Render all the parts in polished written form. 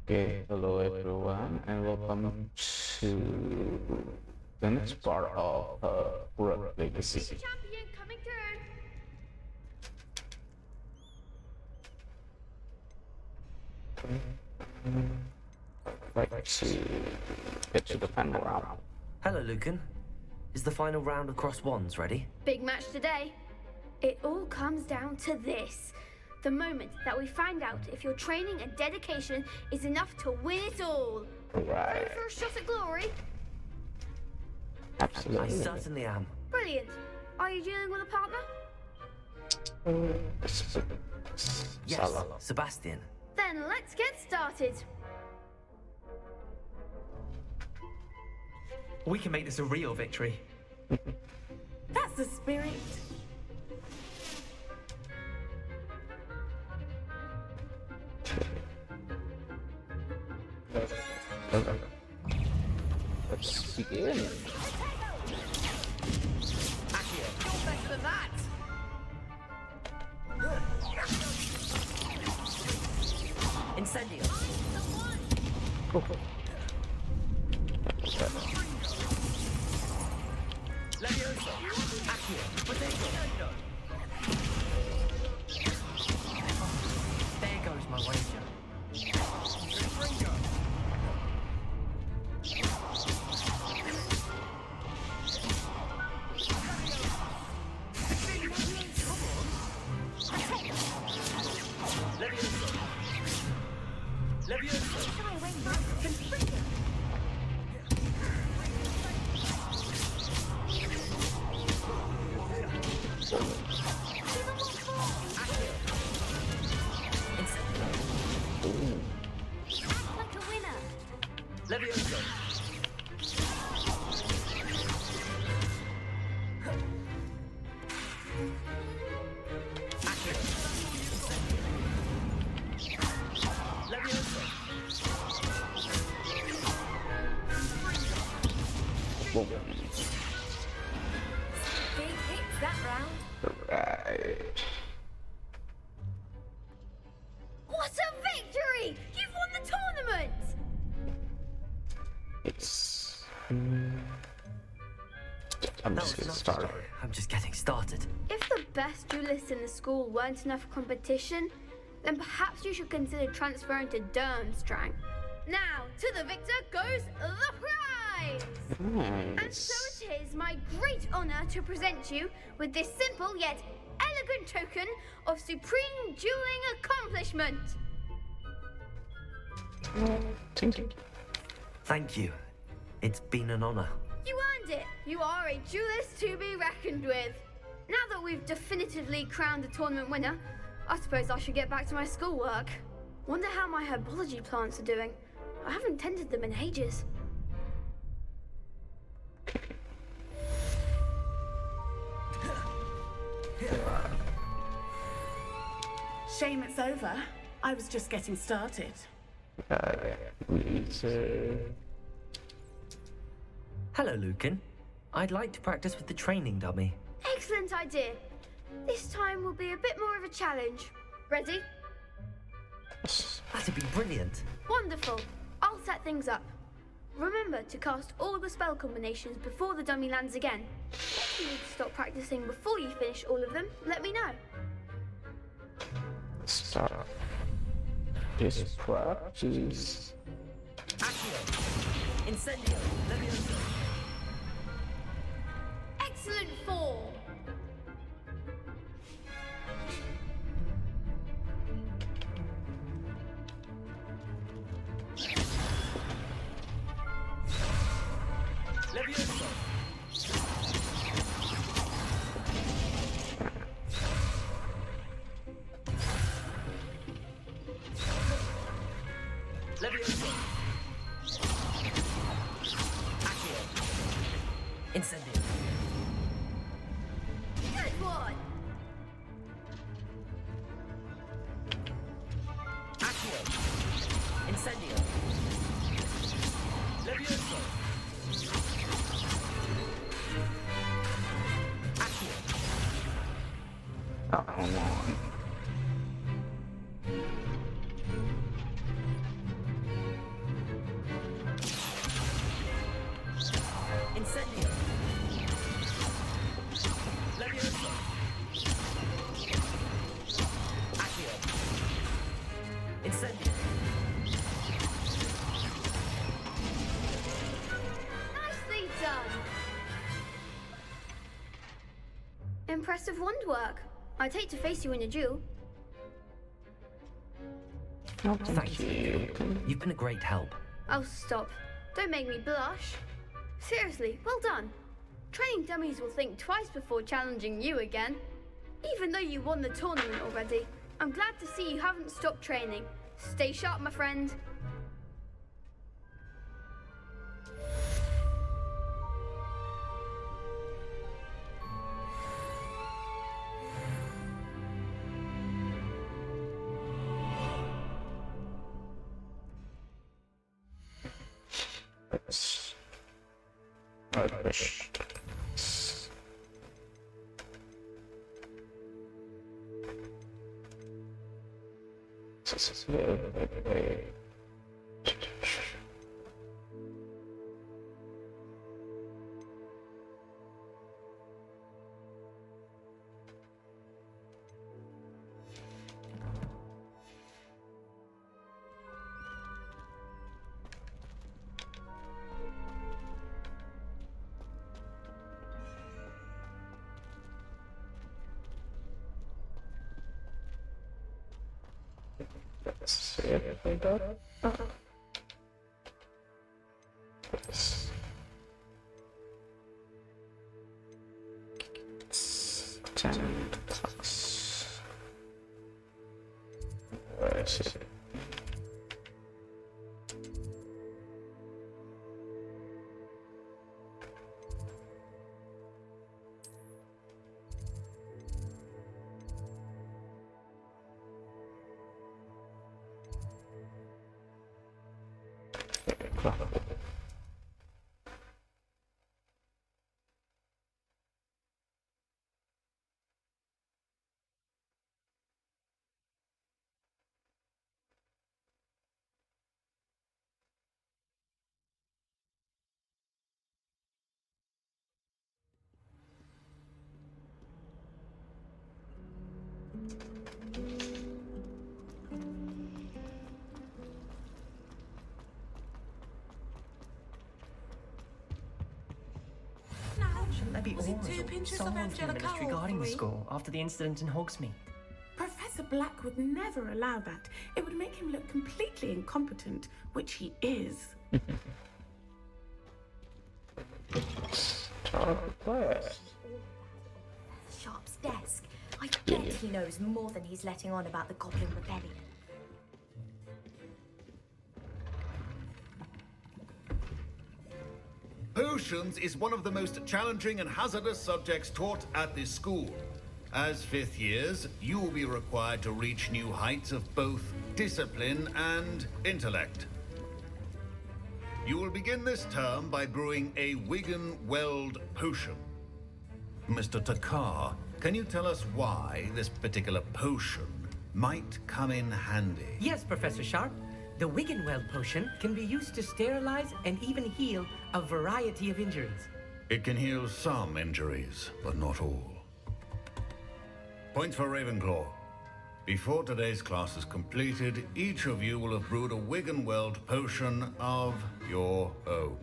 Okay, hello everyone, and welcome to the next part of Rock Legacy. Champion coming through. Right to get to the final round. Hello, Lucan. Is the final round across wands ready? Big match today. It all comes down to this. The moment that we find out if your training and dedication is enough to win it all. Ready Right, for a shot at glory? I absolutely. certainly am. Brilliant. Are you dealing with a partner? Yes, Salah. Sebastian. Then let's get started. We can make this a real victory. That's the spirit. Let's begin. Better than that. Incendio. Levioso. Accio. Potato. There goes my wager. Levioso. Levioso. Act like a winner. Levioso. Accio. Levioso. Big hits that round. Right. What a victory! You've won the tournament! It's. I'm That just was getting enough. started. I'm just getting started. If the best duelists in the school weren't enough competition, then perhaps you should consider transferring to Durmstrang. Now, to the victor goes the prize! And Nice. so it is my great honour to present you with this simple yet elegant token of supreme dueling accomplishment. Thank you. Thank you. It's been an honor. You earned it! You are a duelist to be reckoned with. Now that we've definitively crowned the tournament winner, I suppose I should get back to my schoolwork. Wonder how my herbology plants are doing. I haven't tended them in ages. Shame it's over. I was just getting started. Laser. Hello, Lucan. I'd like to practice with the training dummy. Excellent idea. This time will be a bit more of a challenge. Ready? That'd be brilliant. Wonderful. I'll set things up. Remember to cast all the spell combinations before the dummy lands again. If you need to stop practicing before you finish all of them, let me know. Start. This practice. Accio. Incendio. Levioso. Excellent form. Levioso. Levioso. Accio. Incendio. Good one. Accio. Incendio. Levioso. Accio. Oh, come on. Incendiary. Nicely done! Impressive wand work. I'd hate to face you in a duel. No, Thank you. You've been a great help. Oh, stop. Don't make me blush. Seriously, well done. Training dummies will think twice before challenging you again. Even though you won the tournament already, I'm glad to see you haven't stopped training. Stay sharp, my friend. Let's see if we got this. 10 plus. Where is it? Shouldn't there be Was it orders 2 or pinches of someone from the Angelica ministry or guarding the 3? school after the incident in Hogsmeade? Professor Black would never allow that. It would make him look completely incompetent, which he is. Sharp's desk. I bet he knows more than he's letting on about the Goblin Rebellion. Potions is one of the most challenging and hazardous subjects taught at this school. As fifth years, you will be required to reach new heights of both discipline and intellect. You will begin this term by brewing a Wigan Weld potion. Mr. Takar, can you tell us why this particular potion might come in handy? Yes, Professor Sharp. The Wiggenweld potion can be used to sterilize and even heal a variety of injuries. It can heal some injuries, but not all. Points for Ravenclaw. Before today's class is completed, each of you will have brewed a Wiggenweld potion of your own.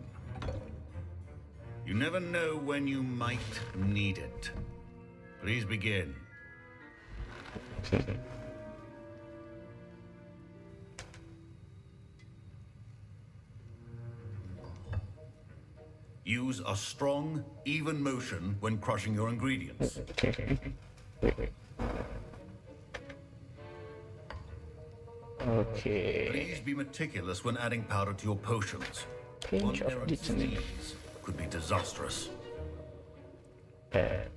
You never know when you might need it. Please begin. Use a strong, even motion when crushing your ingredients. Okay. Please be meticulous when adding powder to your potions. One Pinch of errant detonate. sneeze could be disastrous.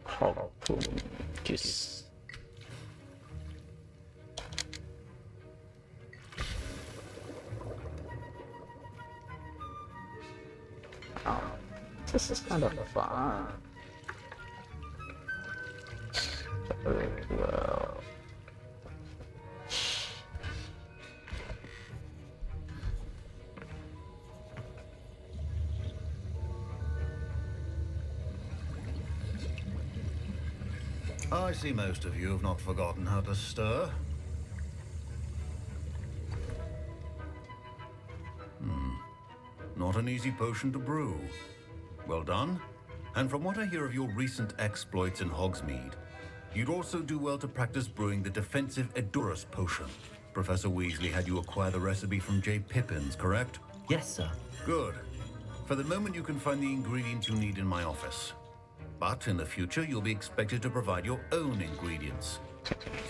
Harpoon kiss. Oh, this is kind of fun. Very well. I see most of you have not forgotten how to stir. not an easy potion to brew. Well done. And from what I hear of your recent exploits in Hogsmeade, you'd also do well to practice brewing the defensive Edurus potion. Professor Weasley had you acquire the recipe from J. Pippin's, correct? Yes, sir. Good. For the moment, you can find the ingredients you need in my office. But in the future, you'll be expected to provide your own ingredients.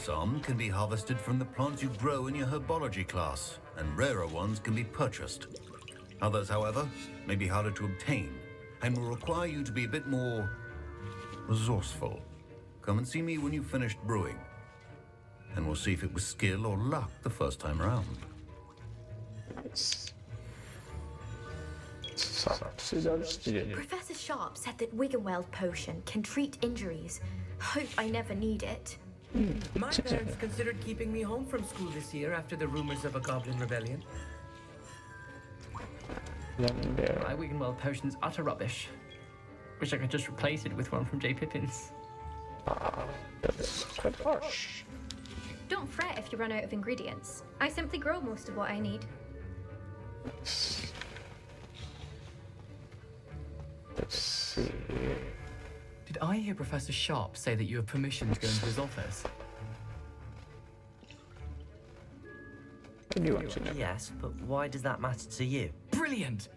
Some can be harvested from the plants you grow in your herbology class, and rarer ones can be purchased. Others, however, may be harder to obtain, and will require you to be a bit more resourceful. Come and see me when you've finished brewing, and we'll see if it was skill or luck the first time around. Nice. Student. Professor Sharp said that Wiggenweld potion can treat injuries. Hope I never need it. My parents considered keeping me home from school this year after the rumors of a goblin rebellion. My Wiggenweld potion's utter rubbish. Wish I could just replace it with one from J. Pippin's. That's quite harsh. Don't fret if you run out of ingredients. I simply grow most of what I need. Let's see. Did I hear Professor Sharp say that you have permission to go into his office? What do you want to know? Yes, but why does that matter to you? Brilliant!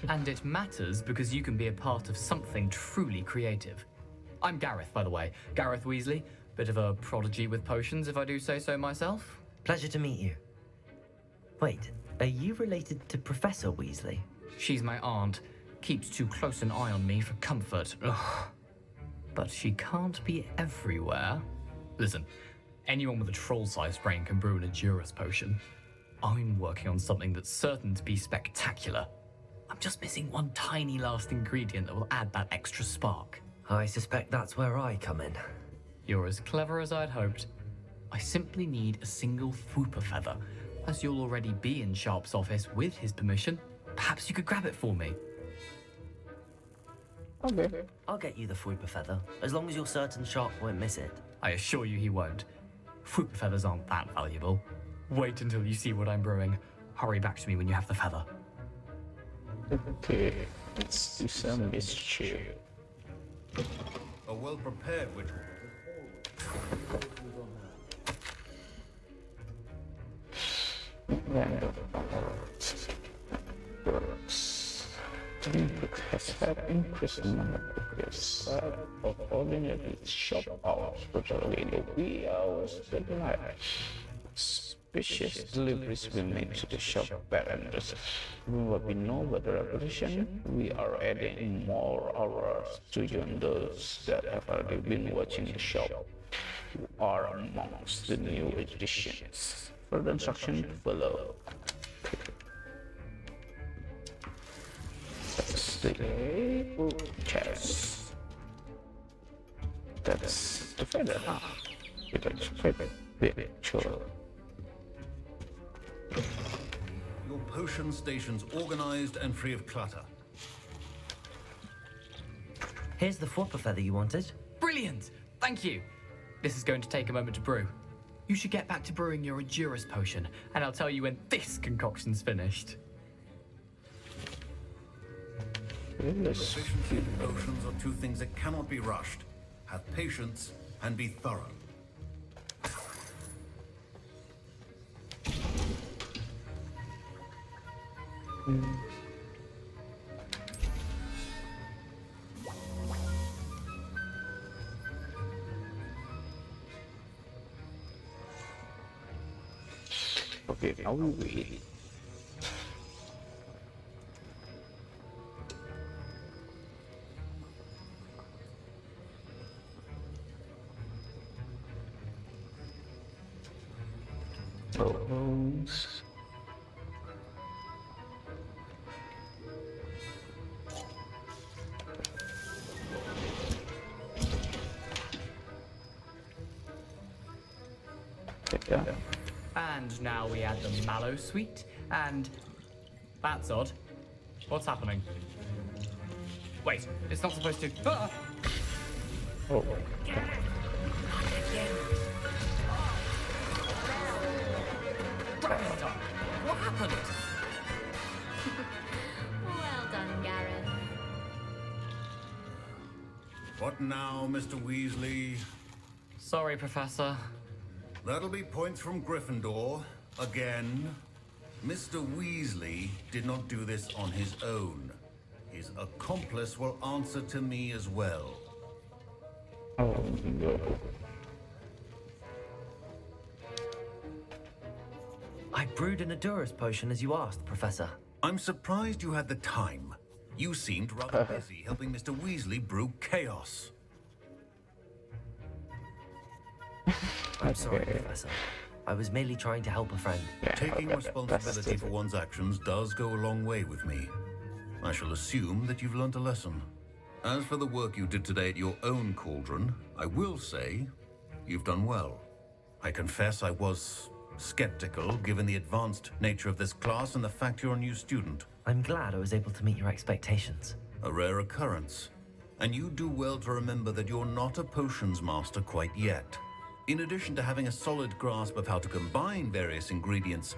And it matters because you can be a part of something truly creative. I'm Gareth, by the way. Gareth Weasley. Bit of a prodigy with potions, if I do say so myself. Pleasure to meet you. Wait, are you related to Professor Weasley? She's my aunt. Keeps too close an eye on me for comfort. Ugh. But she can't be everywhere. Listen, anyone with a troll-sized brain can brew an Edurus potion. I'm working on something that's certain to be spectacular. I'm just missing one tiny last ingredient that will add that extra spark. I suspect that's where I come in. You're as clever as I'd hoped. I simply need a single Fwooper feather. As you'll already be in Sharp's office with his permission, perhaps you could grab it for me. Okay. I'll get you the Fwooper feather, as long as you're certain Sharp won't miss it. I assure you he won't. Fwooper feathers aren't that valuable. Wait until you see what I'm brewing. Hurry back to me when you have the feather. Okay. Let's do some mischief. A well-prepared witch. Random works. The book has had increased amount of players of ordinary shop hours, particularly the wee hours of the night. Suspicious deliveries will made to the shop vendors. What we know about the reputation, we are adding more hours to join those that have already been watching the shop, who are amongst the new additions. Further instructions follow. That's the chest. That's the feather, huh? It's feather. Sure. Your potion station's organized and free of clutter. Here's the Fwooper feather you wanted. Brilliant! Thank you! This is going to take a moment to brew. You should get back to brewing your Edurus potion, and I'll tell you when this concoction's finished. Proficiency in potions are two things that cannot be rushed. Have patience and be thorough. Okay, now we wait. Bones. Yeah. And now we add the mallow sweet, and that's odd. What's happening? Wait, it's not supposed to. Ah! Oh. What happened? What now, Mr. Weasley? Sorry, Professor. That'll be points from Gryffindor. Again. Mr. Weasley did not do this on his own. His accomplice will answer to me as well. Oh no. I brewed an Adurus potion as you asked, Professor. I'm surprised you had the time. You seemed rather busy helping Mr. Weasley brew chaos. I'm sorry, Professor. I was merely trying to help a friend. Taking responsibility for one's actions does go a long way with me. I shall assume that you've learnt a lesson. As for the work you did today at your own cauldron, I will say you've done well. I confess I was skeptical given the advanced nature of this class and the fact you're a new student. I'm glad I was able to meet your expectations. A rare occurrence. And you do well to remember that you're not a potions master quite yet. In addition to having a solid grasp of how to combine various ingredients,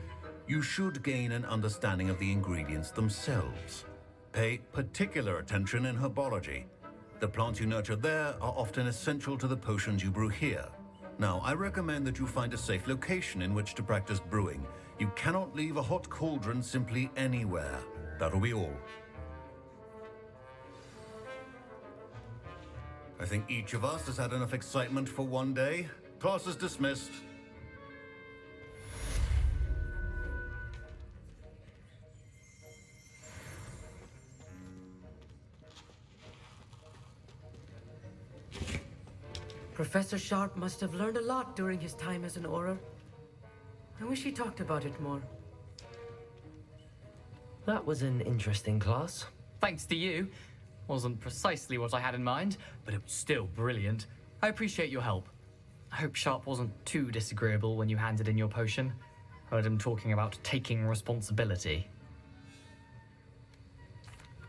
you should gain an understanding of the ingredients themselves. Pay particular attention in herbology. The plants you nurture there are often essential to the potions you brew here. Now, I recommend that you find a safe location in which to practice brewing. You cannot leave a hot cauldron simply anywhere. That'll be all. I think each of us has had enough excitement for one day. Class is dismissed. Professor Sharp must have learned a lot during his time as an Auror. I wish he talked about it more. That was an interesting class. Thanks to you. Wasn't precisely what I had in mind, but it was still brilliant. I appreciate your help. I hope Sharp wasn't too disagreeable when you handed in your potion. Heard him talking about taking responsibility.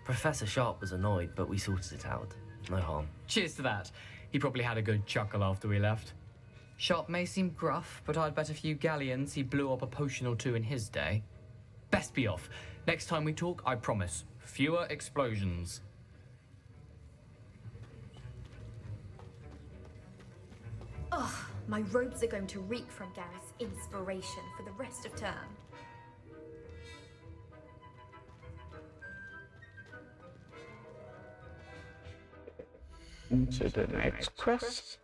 Professor Sharp was annoyed, but we sorted it out. No harm. Cheers to that. He probably had a good chuckle after we left. Sharp may seem gruff, but I'd bet a few galleons he blew up a potion or two in his day. Best be off. Next time we talk, I promise, fewer explosions. Ugh, my robes are going to reek from Gareth's inspiration for the rest of term. Into the next quest.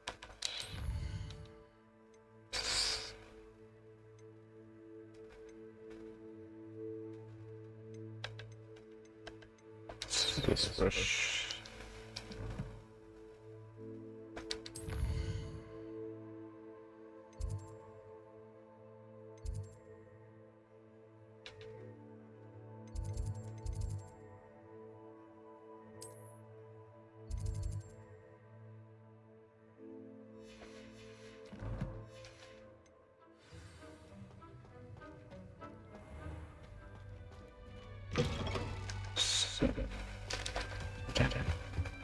This brush.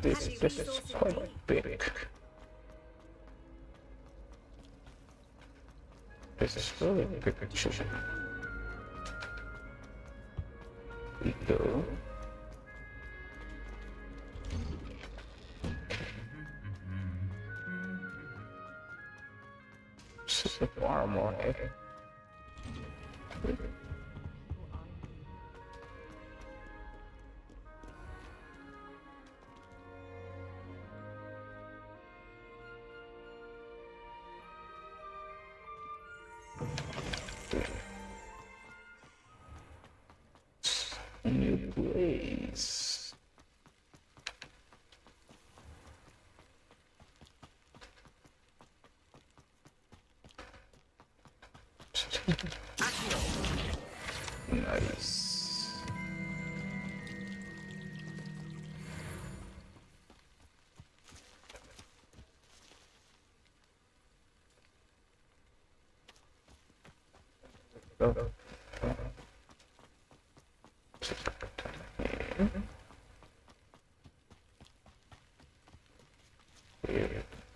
This is quite big. This is really big actually. We go. Set armor. New place. Nice.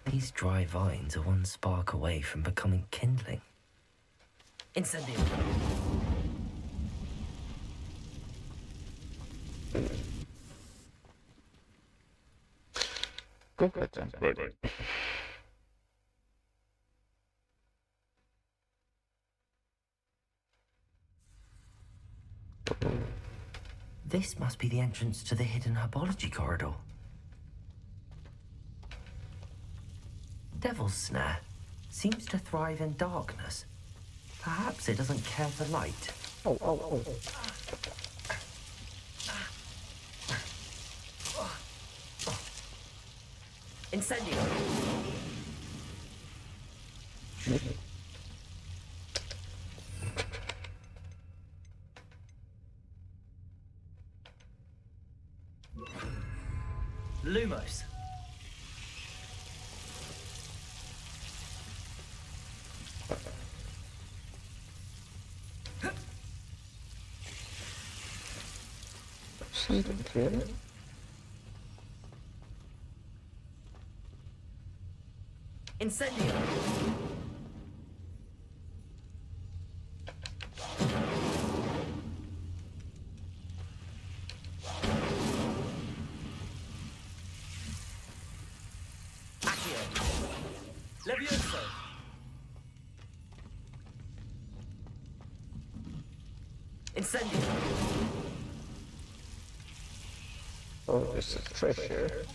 These dry vines are one spark away from becoming kindling. Incendio. Go ahead and read it. This must be the entrance to the hidden herbology corridor. Devil's Snare seems to thrive in darkness. Perhaps it doesn't care for light. Oh. Incendio! Lumos. Something here? Incendio! Levioso! Incendio! Oh, this is treasure.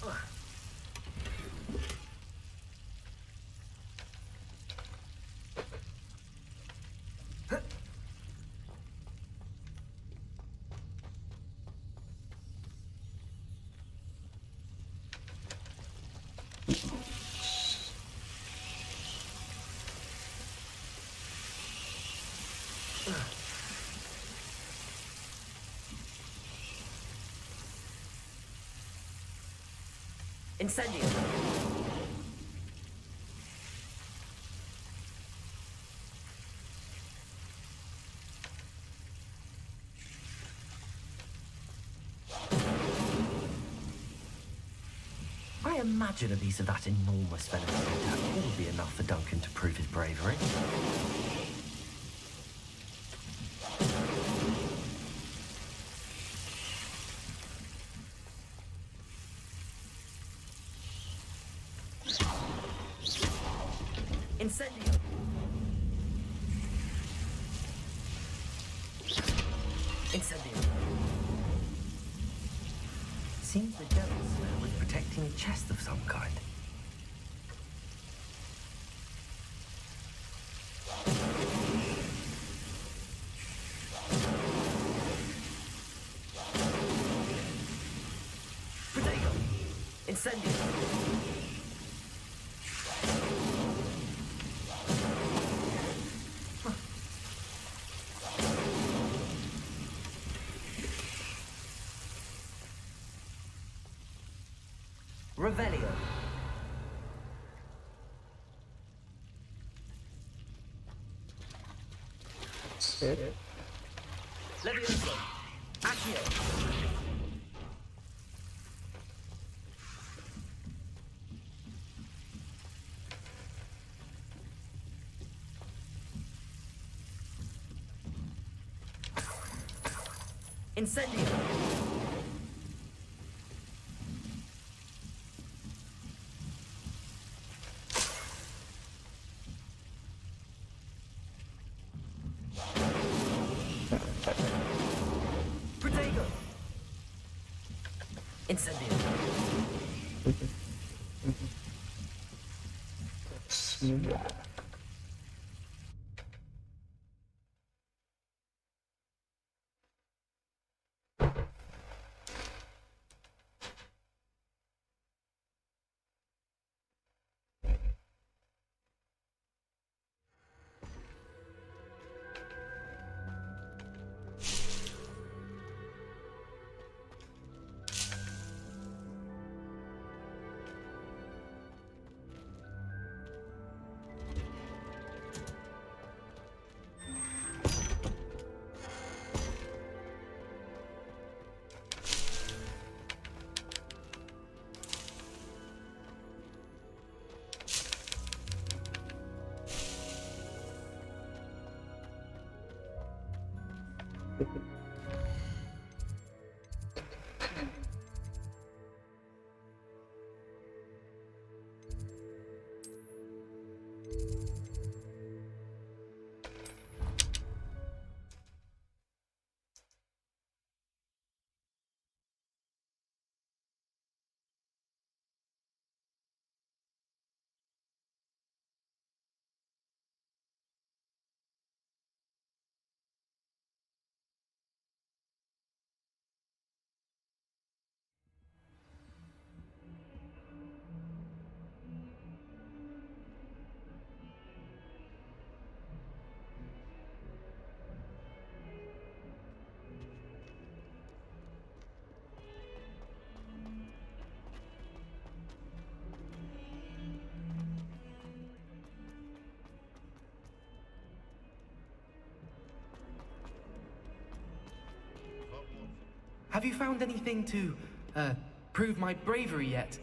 Incendio! I imagine a piece of that enormous venomous attack will be enough for Duncan to prove his bravery. Incendio! Incendio! Seems the Devil's Snare was protecting a chest of some kind. Protego! Incendio! Revelio. Sit. Levioso. Accio. Incendio. Protego. Incendio. Smooth. Have you found anything to, prove my bravery yet?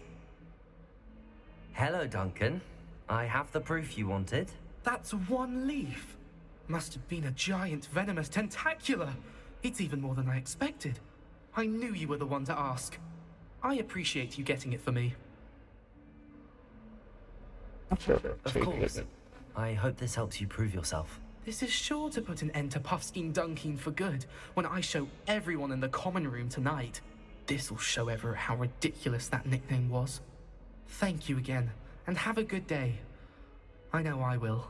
Hello, Duncan. I have the proof you wanted. That's one leaf. Must have been a giant venomous tentacula. It's even more than I expected. I knew you were the one to ask. I appreciate you getting it for me. Of course. I hope this helps you prove yourself. This is sure to put an end to Puffskein Dunkin for good when I show everyone in the common room tonight. This'll show Everett how ridiculous that nickname was. Thank you again, and have a good day. I know I will.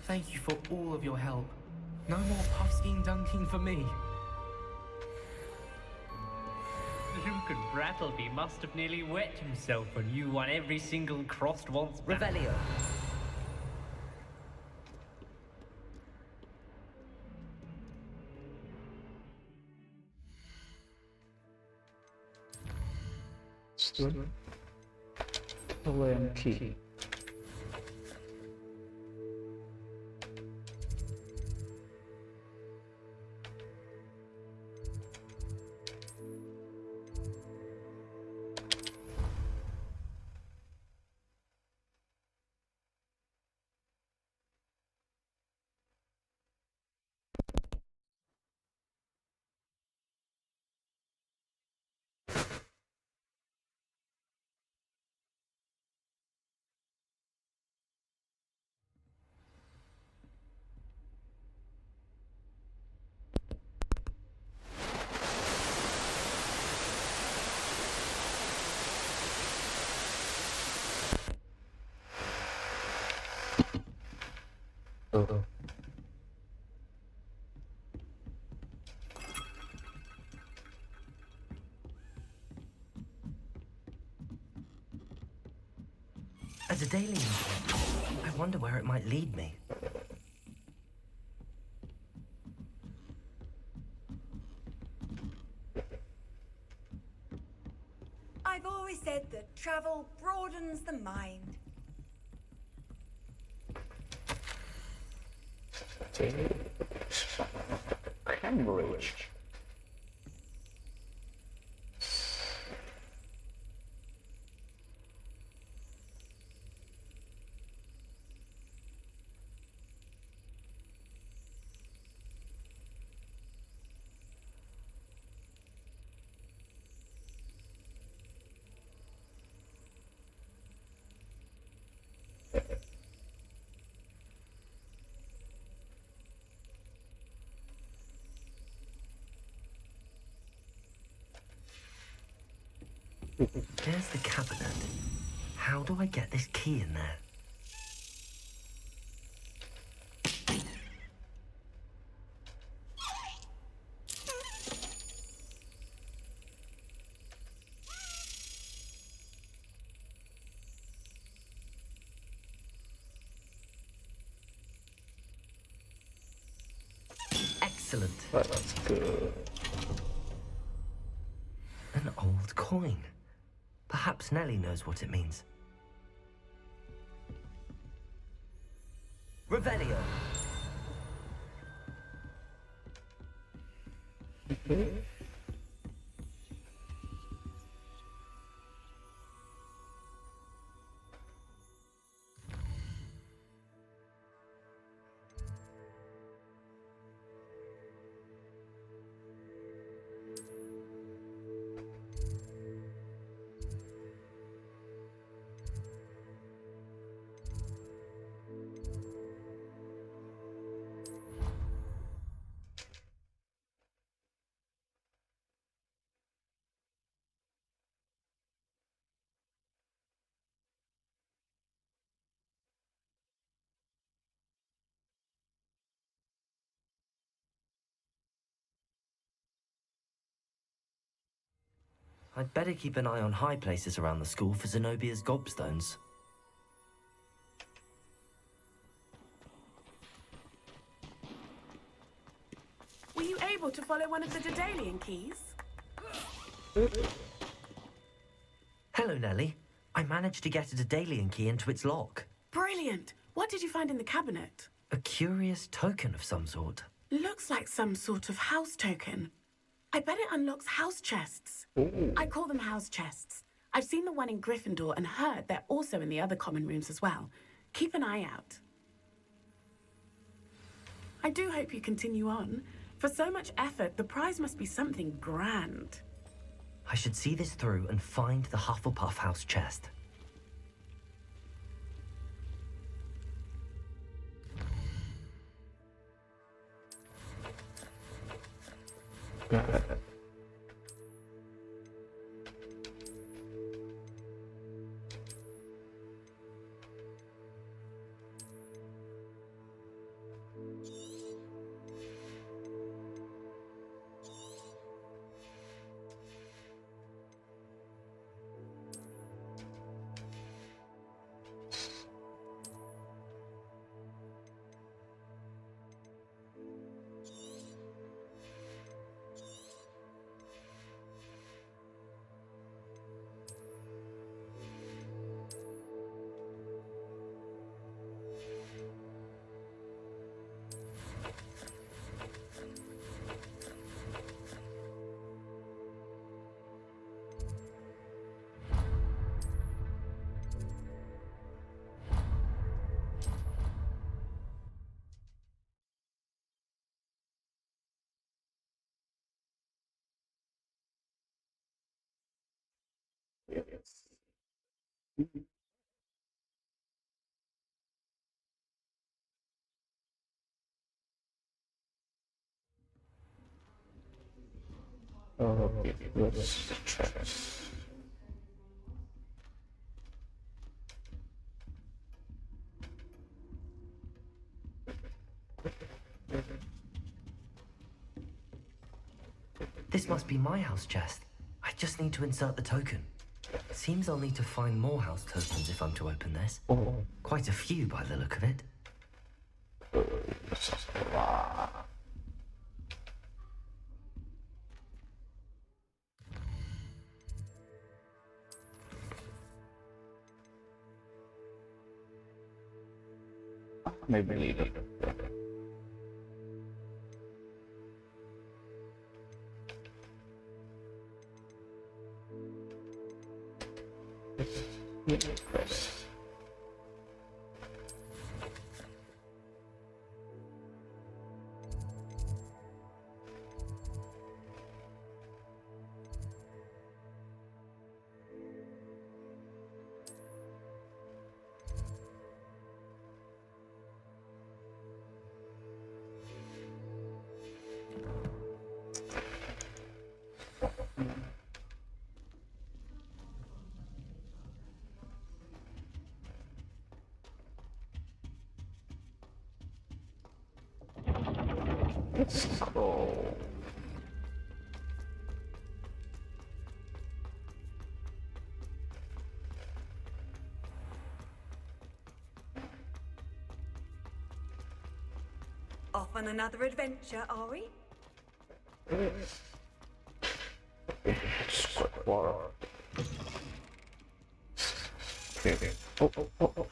Thank you for all of your help. No more Puffskein Dunkin for me. Luke and Brattleby must have nearly wet himself when you won every single crossed once. Revelio. Still OM key. Oh. A Daedalian key. I wonder where it might lead me. I've always said that travel broadens the mind. Cambridge. There's the cabinet. How do I get this key in there? Excellent. That's good. An old coin. Perhaps Nellie knows what it means. Revelio. I'd better keep an eye on high places around the school for Zenobia's gobstones. Were you able to follow one of the Daedalian keys? Hello, Nellie. I managed to get a Daedalian key into its lock. Brilliant. What did you find in the cabinet? A curious token of some sort. Looks like some sort of house token. I bet it unlocks house chests. Ooh. I call them house chests. I've seen the one in Gryffindor and heard they're also in the other common rooms as well. Keep an eye out. I do hope you continue on. For so much effort, the prize must be something grand. I should see this through and find the Hufflepuff house chest. Yes. Okay, let's try this. This must be my house chest. I just need to insert the token. Seems I'll need to find more house tokens if I'm to open this. Oh, Quite a few by the look of it. this is a lot. Maybe leave it. Yes. Let's go. Off on another adventure, are we? It's quick water. Okay. Oh. Oh.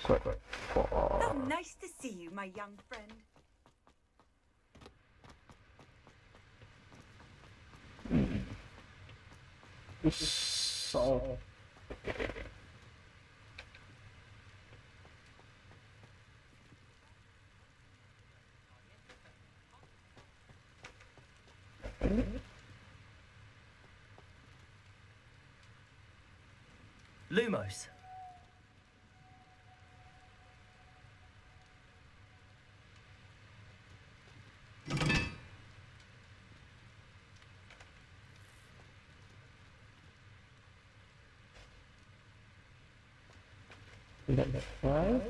Quick Oh, water. nice to see you, my young friend. So. Lumos. Level 5.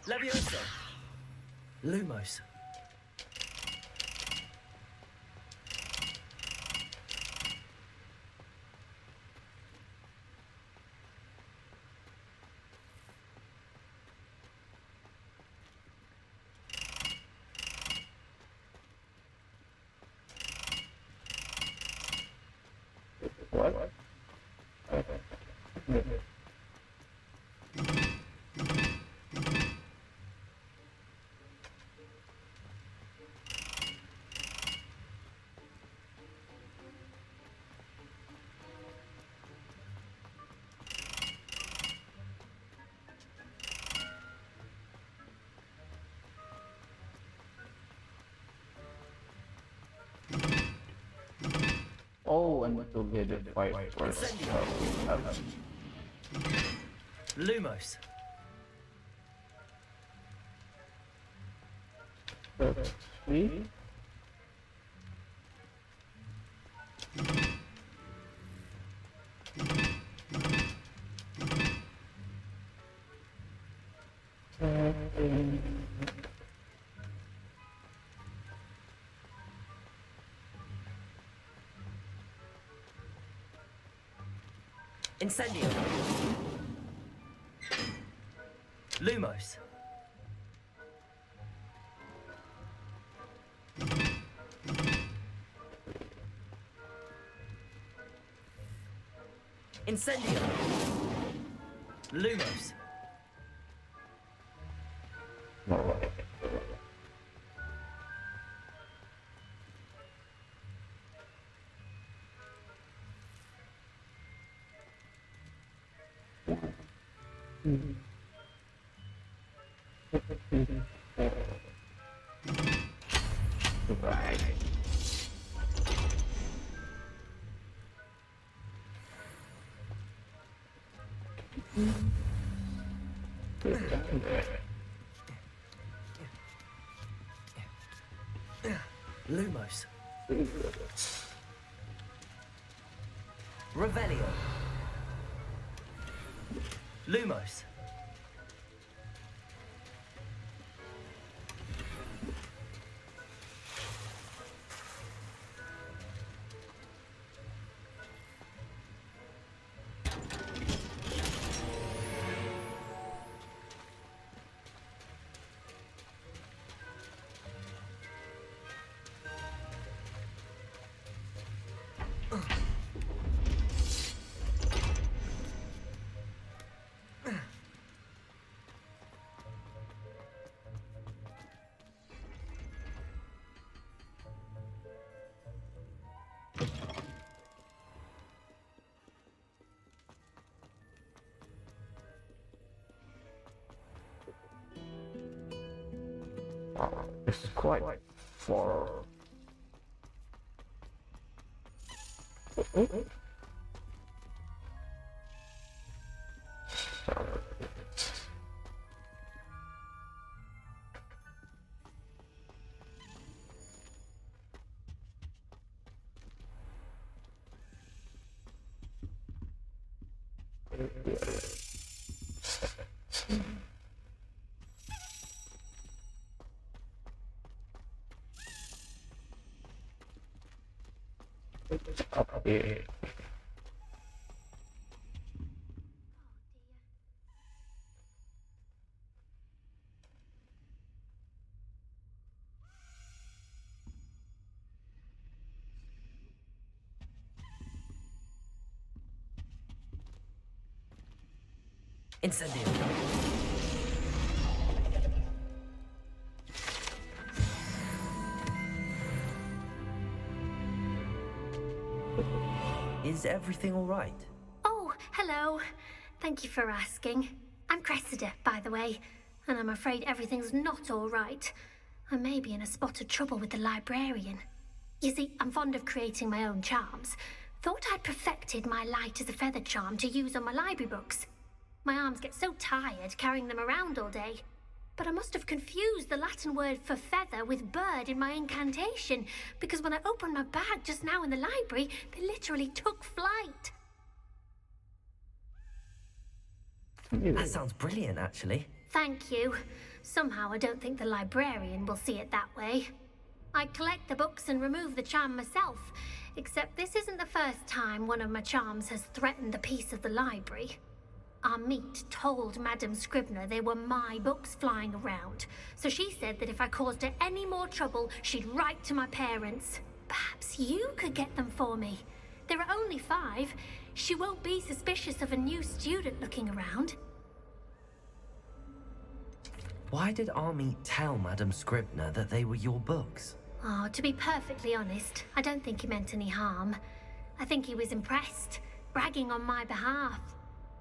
Leviosa! Lumos. What? Oh, and to get the fight first. Lumos. See? Incendio. Lumos. Incendio. Lumos. Lumos. Revelio. Lumos. It's quite far. Up here. Incendio. Is everything all right? Oh, hello. Thank you for asking. I'm Cressida, by the way, and I'm afraid everything's not all right. I may be in a spot of trouble with the librarian. You see, I'm fond of creating my own charms, Thought I'd perfected my light as a feather charm to use on my library books. My arms get so tired carrying them around all day. But I must have confused the Latin word for feather with bird in my incantation, because when I opened my bag just now in the library, they literally took flight. That sounds brilliant, actually. Thank you. Somehow I don't think the librarian will see it that way. I collect the books and remove the charm myself, except this isn't the first time one of my charms has threatened the peace of the library. Our meet told Madame Scribner they were my books flying around, so she said that if I caused her any more trouble, she'd write to my parents. Perhaps you could get them for me. There are only 5. She won't be suspicious of a new student looking around. Why did Army tell Madame Scribner that they were your books? Oh, to be perfectly honest, I don't think he meant any harm. I think he was impressed, bragging on my behalf.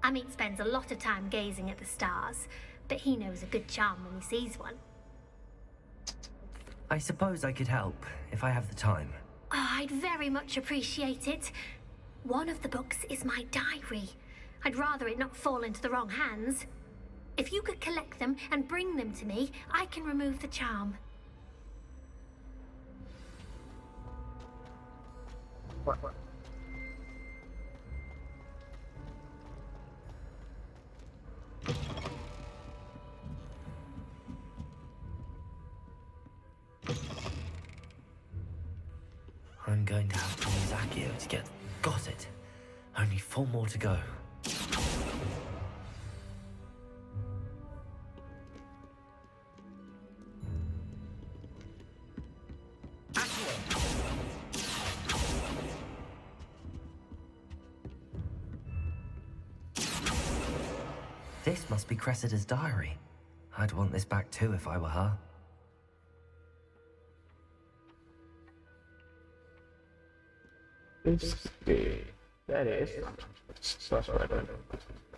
Amit spends a lot of time gazing at the stars, but he knows a good charm when he sees one. I suppose I could help, if I have the time. Oh, I'd very much appreciate it. One of the books is my diary. I'd rather it not fall into the wrong hands. If you could collect them and bring them to me, I can remove the charm. What? I'm going to have to use Accio to get... Got it. Only 4 more to go. This must be Cressida's diary. I'd want this back too if I were her. It's the... That is... That's right.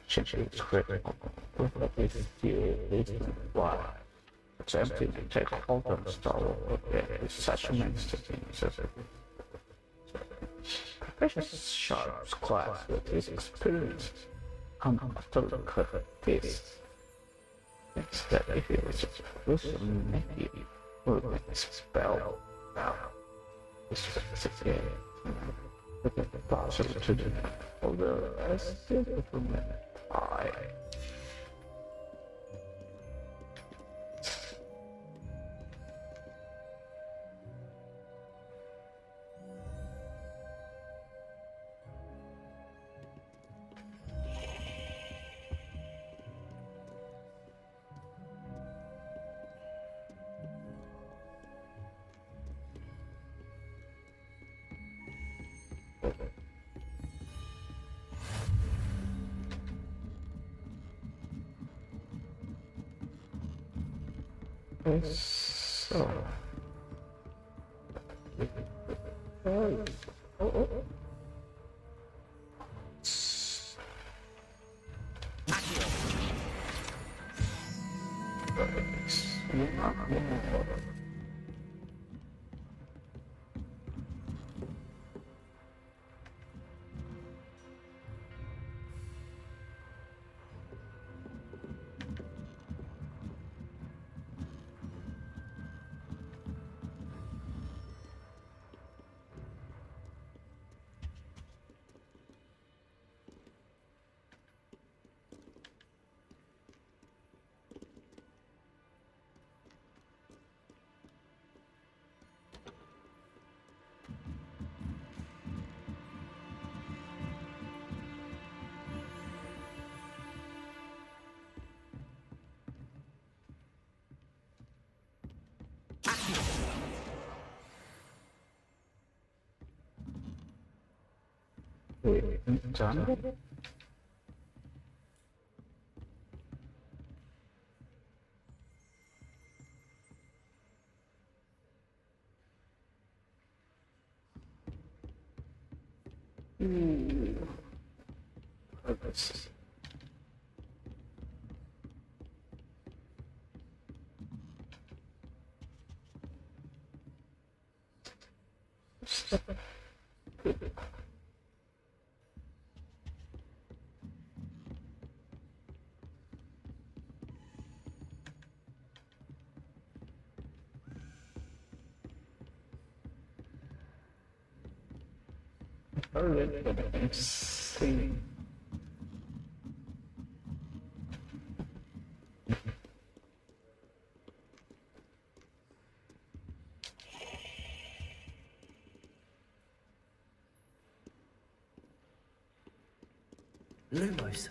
Changing critical. With still listening why. Attempting to take hold of the star is such a master thing. Precious Sharp's class with his experience. After the cut this. Instead, if it was just maybe would spell out. This is again. Look at the process to the although I still implement I. So. Done. Heard but I can see. Lumos.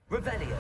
Revelio.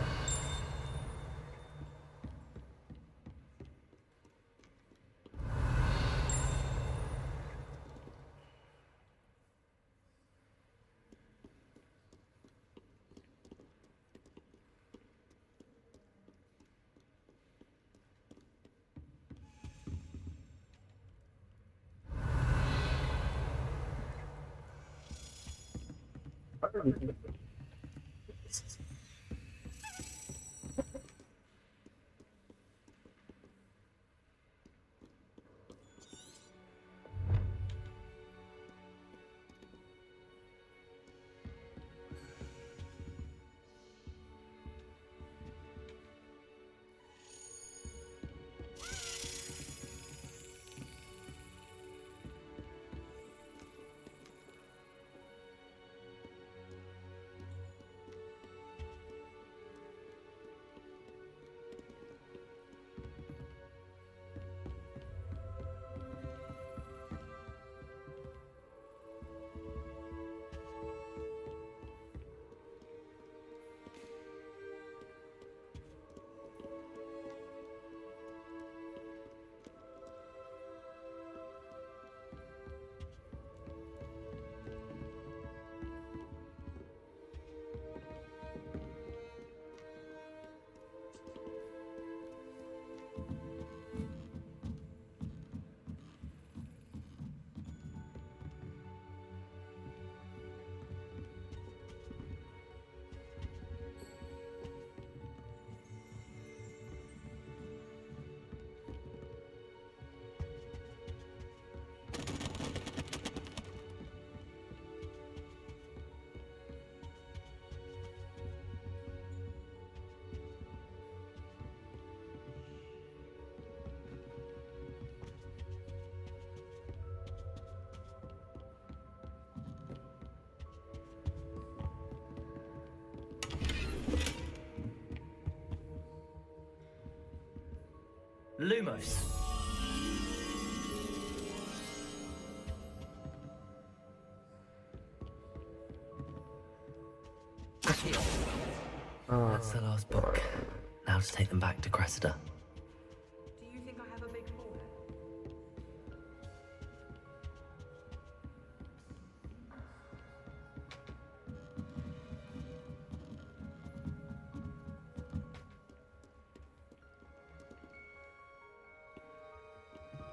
Lumos. That's the last book. Now to take them back to Cressida. Do you think I have a big forehead?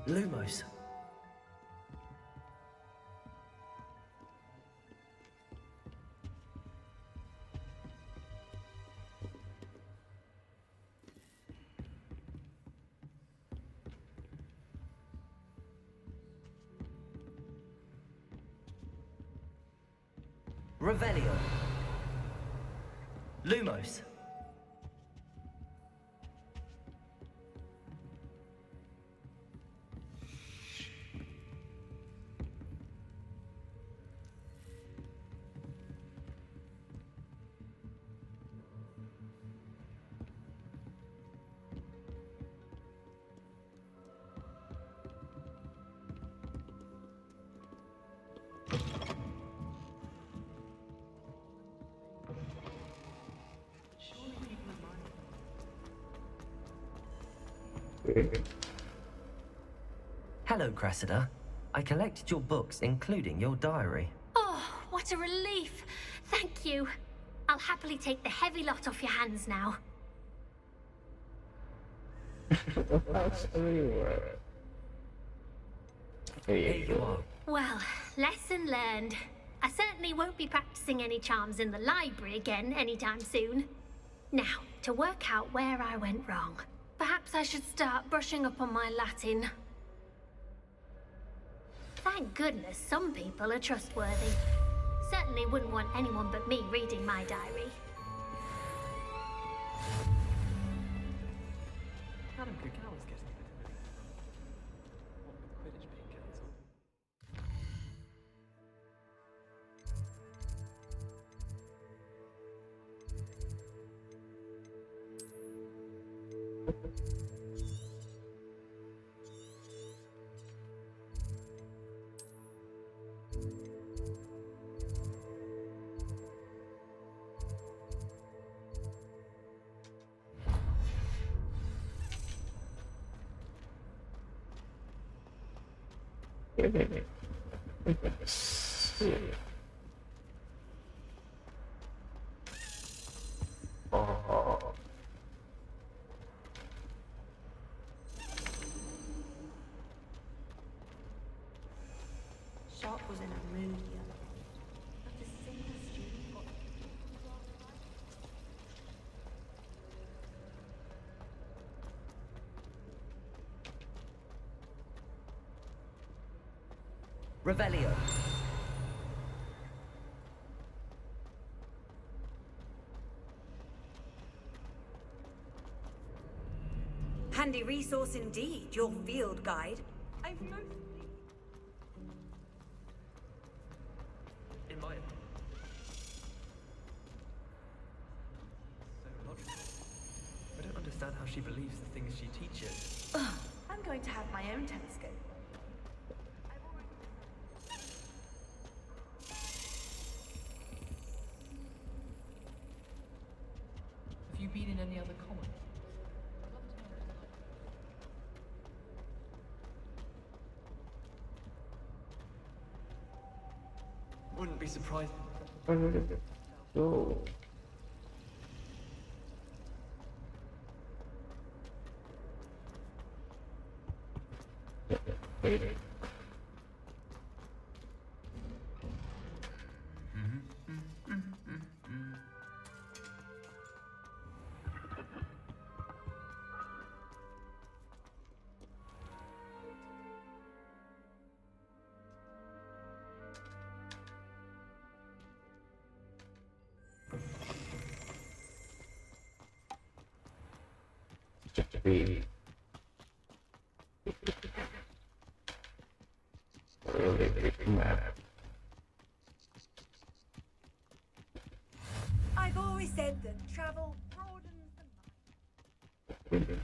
Lumos. Revelio. Lumos. Hello, Cressida. I collected your books, including your diary. Oh, what a relief. Thank you. I'll happily take the heavy lot off your hands now. That's everywhere. Here you are. Well, lesson learned. I certainly won't be practicing any charms in the library again anytime soon. Now, to work out where I went wrong. Perhaps I should start brushing up on my Latin. Thank goodness some people are trustworthy. Certainly wouldn't want anyone but me reading my diary. Madam Kukawa's getting a bit of relief. What with Quidditch being cancelled. Oh. Sharp was in a mood the other day. Not a single student got Revelio. Handy resource indeed, your field guide. I've mostly... In my opinion. So logical. I don't understand how she believes the things she teaches. I'm going to have my own telescope. Have you been in any other commons? Wouldn't be surprised. Go. Really big map. I've always said that travel broadens the mind.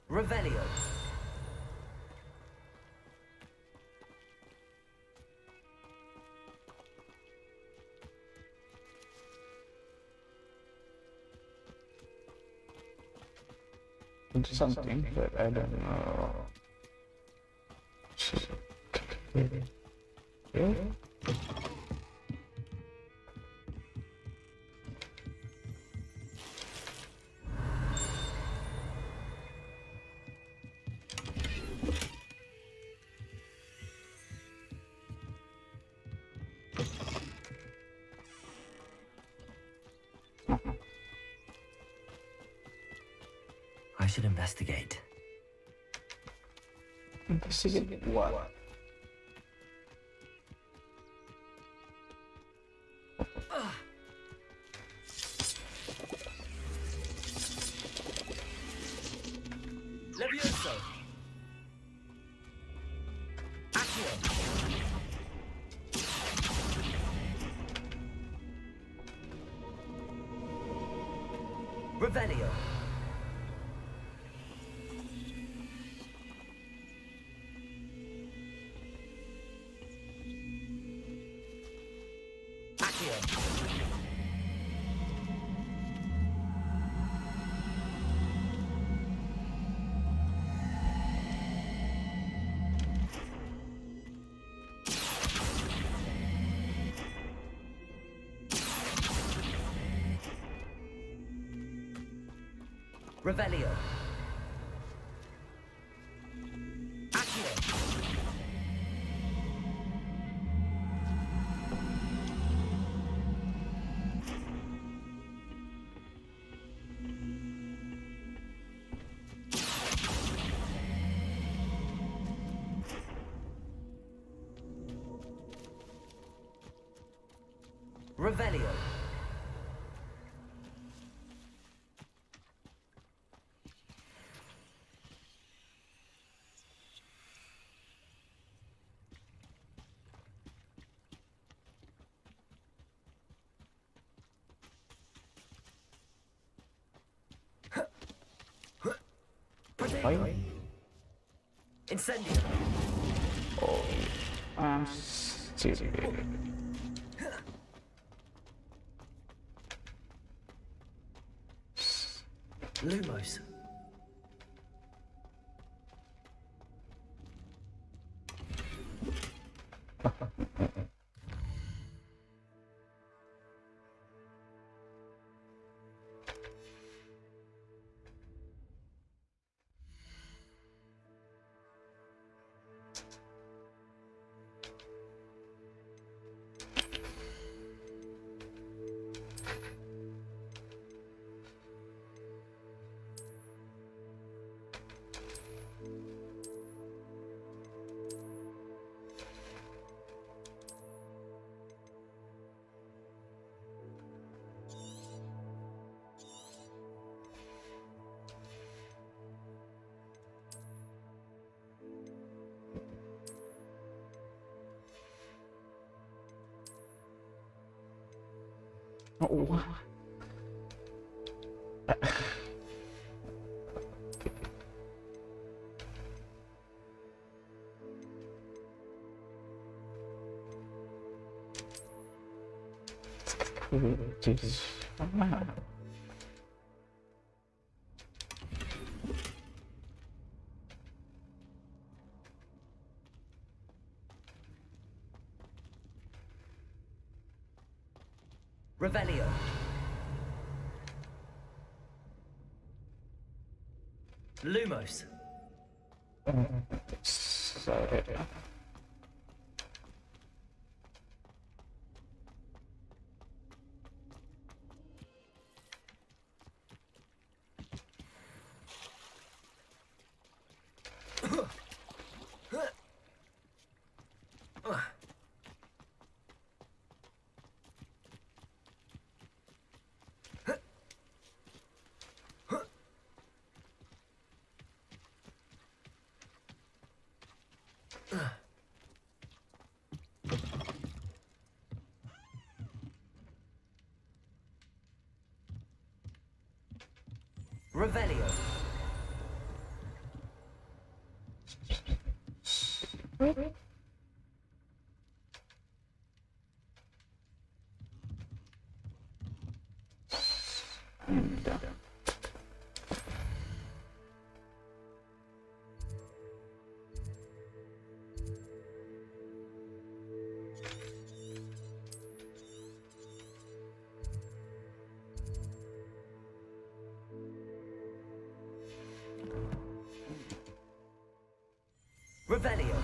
Revelio. Something, but I don't know. Yeah. I should investigate. Investigate what? Levioso! Accio! Revelio! Accio! Revelio. Accio. Revelio. Fire. Incendio. Oh, I'm stupid. Lumos. Oh. Jesus. Revelio. Lumos. Sorry. Revelio. Revelio.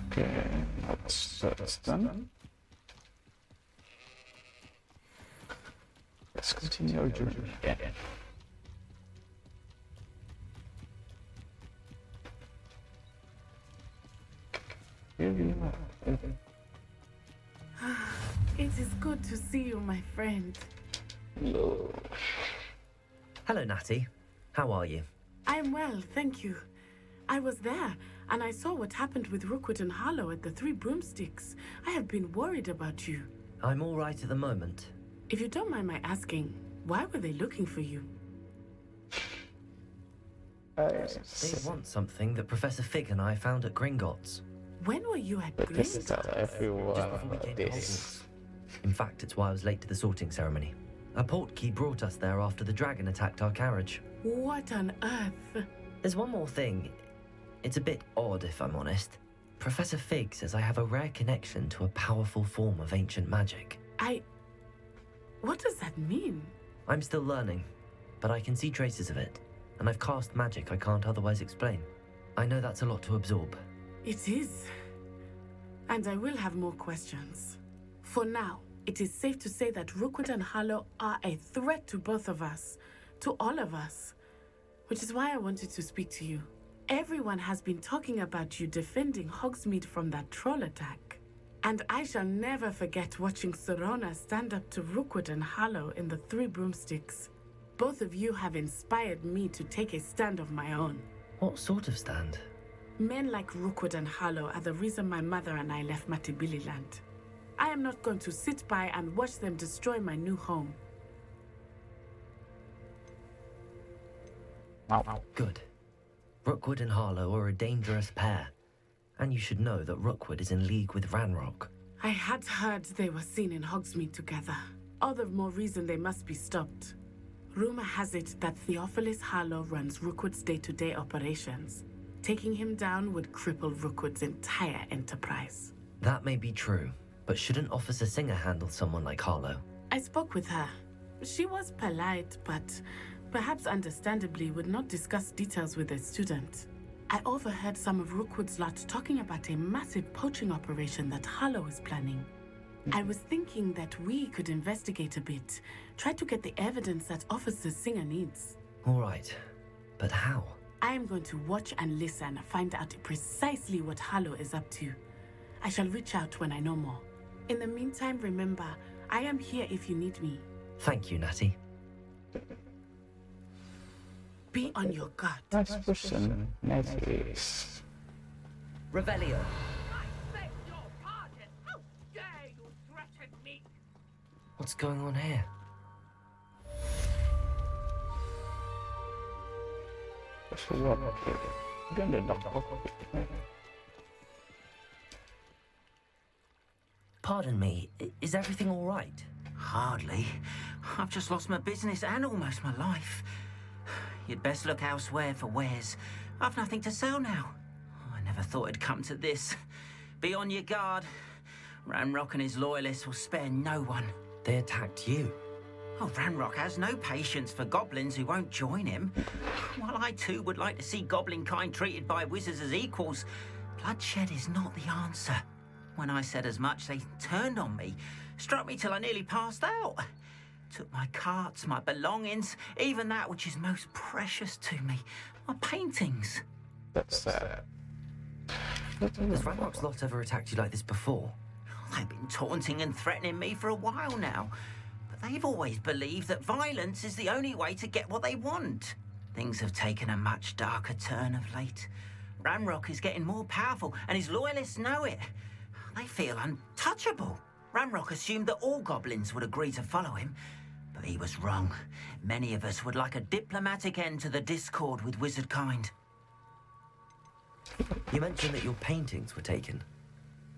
Okay, that's done. Let's continue our journey again. Here we are. It is good to see you, my friend. Hello. Hello, Natty. How are you? I'm well, thank you. I was there, and I saw what happened with Rookwood and Harlow at the Three Broomsticks. I have been worried about you. I'm all right at the moment. If you don't mind my asking, why were they looking for you? They want something that Professor Fig and I found at Gringotts. When were you at This is Gringotts? everyone. Just before we came to Hogwarts. In fact, it's why I was late to the sorting ceremony. A portkey brought us there after the dragon attacked our carriage. What on earth? There's one more thing. It's a bit odd, if I'm honest. Professor Fig says I have a rare connection to a powerful form of ancient magic. What does that mean? I'm still learning, but I can see traces of it, and I've cast magic I can't otherwise explain. I know that's a lot to absorb. It is. And I will have more questions. For now, it is safe to say that Rookwood and Harlow are a threat to both of us, to all of us. Which is why I wanted to speak to you. Everyone has been talking about you defending Hogsmeade from that troll attack. And I shall never forget watching Sorona stand up to Rookwood and Harlow in the Three Broomsticks. Both of you have inspired me to take a stand of my own. What sort of stand? Men like Rookwood and Harlow are the reason my mother and I left Matibililand. I am not going to sit by and watch them destroy my new home. Good. Rookwood and Harlow are a dangerous pair. And you should know that Rookwood is in league with Ranrock. I had heard they were seen in Hogsmeade together. All the more reason they must be stopped. Rumor has it that Theophilus Harlow runs Rookwood's day-to-day operations. Taking him down would cripple Rookwood's entire enterprise. That may be true, but shouldn't Officer Singer handle someone like Harlow? I spoke with her. She was polite, but perhaps understandably would not discuss details with a student. I overheard some of Rookwood's lot talking about a massive poaching operation that Harlow is planning. I was thinking that we could investigate a bit, try to get the evidence that Officer Singer needs. All right, but how? I am going to watch and listen, find out precisely what Harlow is up to. I shall reach out when I know more. In the meantime, remember, I am here if you need me. Thank you, Natty. Be on your guard. Nice person, nice face. Revelio. I beg your pardon. How dare you threaten me? What's going on here? So what? Again, the doctor. Pardon me, is everything all right? Hardly. I've just lost my business and almost my life. You'd best look elsewhere for wares. I've nothing to sell now. I never thought it'd come to this. Be on your guard. Ranrock and his loyalists will spare no one. They attacked you. Oh, Ranrock has no patience for goblins who won't join him. While I too would like to see goblin kind treated by wizards as equals, bloodshed is not the answer. When I said as much, they turned on me, struck me till I nearly passed out. Took my carts, my belongings, even that which is most precious to me, my paintings. That's sad. Has Ranrock's lot ever attacked you like this before? They've been taunting and threatening me for a while now, but they've always believed that violence is the only way to get what they want. Things have taken a much darker turn of late. Ranrock is getting more powerful, and his loyalists know it. They feel untouchable. Ranrock assumed that all goblins would agree to follow him, but he was wrong. Many of us would like a diplomatic end to the discord with wizard kind. You mentioned that your paintings were taken.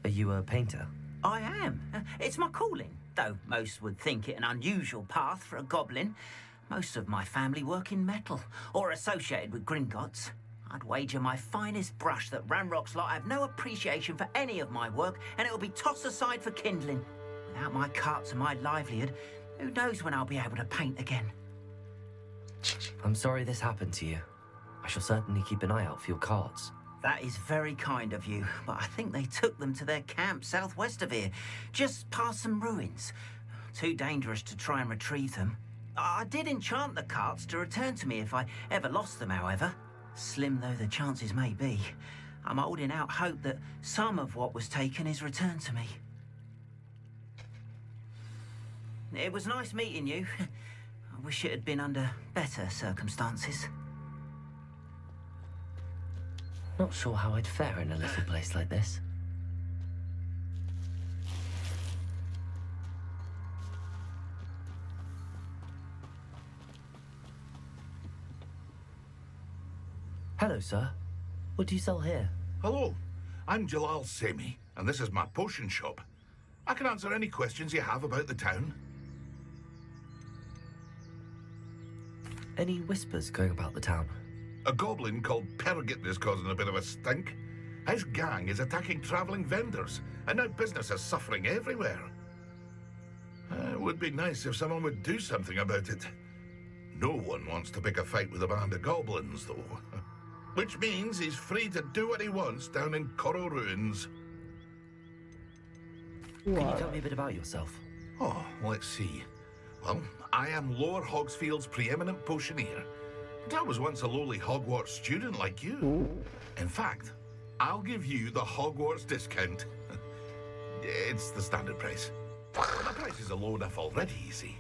Are you a painter? I am. It's my calling. Though most would think it an unusual path for a goblin, most of my family work in metal or associated with Gringotts. I'd wager my finest brush that Ranrock's lot have no appreciation for any of my work, and it'll be tossed aside for kindling. Without my carts and my livelihood, who knows when I'll be able to paint again? I'm sorry this happened to you. I shall certainly keep an eye out for your carts. That is very kind of you, but I think they took them to their camp southwest of here, just past some ruins. Too dangerous to try and retrieve them. I did enchant the carts to return to me if I ever lost them, however. Slim though the chances may be, I'm holding out hope that some of what was taken is returned to me. It was nice meeting you. I wish it had been under better circumstances. Not sure how I'd fare in a little place like this. Hello, sir. What do you sell here? Hello, I'm Jalal Semi, and this is my potion shop. I can answer any questions you have about the town. Any whispers going about the town? A goblin called Pergit is causing a bit of a stink. His gang is attacking travelling vendors, and now business is suffering everywhere. It would be nice if someone would do something about it. No one wants to pick a fight with a band of goblins, though. Which means he's free to do what he wants down in Coral Ruins. Can you tell me a bit about yourself? Oh, let's see. Well, I am Lower Hogsfield's preeminent potioneer. But I was once a lowly Hogwarts student like you. In fact, I'll give you the Hogwarts discount. It's the standard price. My prices are low enough already, you see.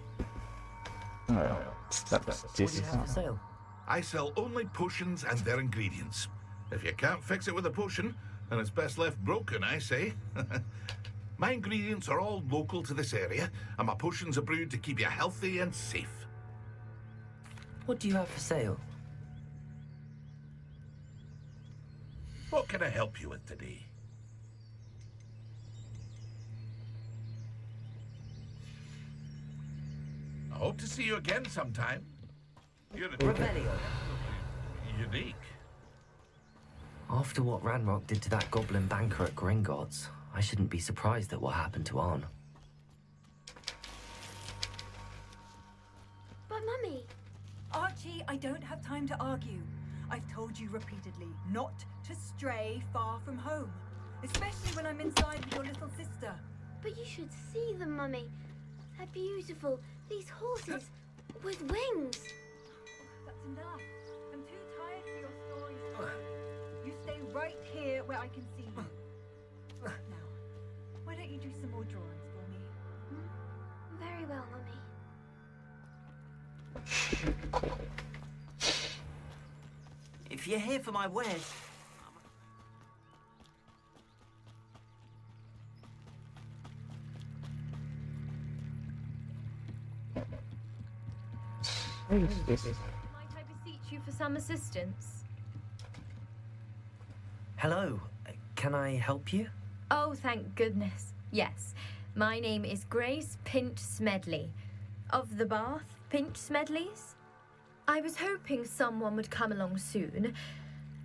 What do you have for sale? I sell only potions and their ingredients. If you can't fix it with a potion, then it's best left broken, I say. My ingredients are all local to this area, and my potions are brewed to keep you healthy and safe. What do you have for sale? What can I help you with today? I hope to see you again sometime. You're unique. After what Ranrock did to that goblin banker at Gringotts, I shouldn't be surprised at what happened to Arn. But Mummy... Archie, I don't have time to argue. I've told you repeatedly not to stray far from home, especially when I'm inside with your little sister. But you should see them, Mummy. They're beautiful. These horses with wings. That's enough. I'm too tired for your stories. You stay right here where I can see you. Now, why don't you do some more drawings for me? Very well, Mummy. If you're here for my wares... Might I beseech you for some assistance? Hello. Can I help you? Oh, thank goodness. Yes. My name is Grace Pinch Smedley. Of the Bath Pinch Smedleys? I was hoping someone would come along soon.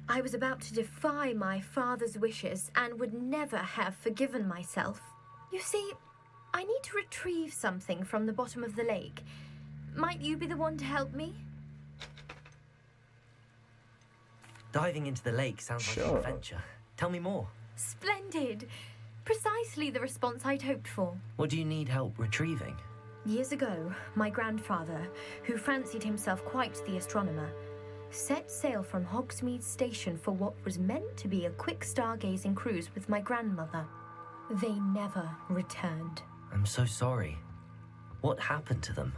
I was about to defy my father's wishes and would never have forgiven myself. You see, I need to retrieve something from the bottom of the lake. Might you be the one to help me? Diving into the lake sounds like an adventure. Tell me more. Splendid! Precisely the response I'd hoped for. What do you need help retrieving? Years ago, my grandfather, who fancied himself quite the astronomer, set sail from Hogsmeade Station for what was meant to be a quick stargazing cruise with my grandmother. They never returned. I'm so sorry. What happened to them?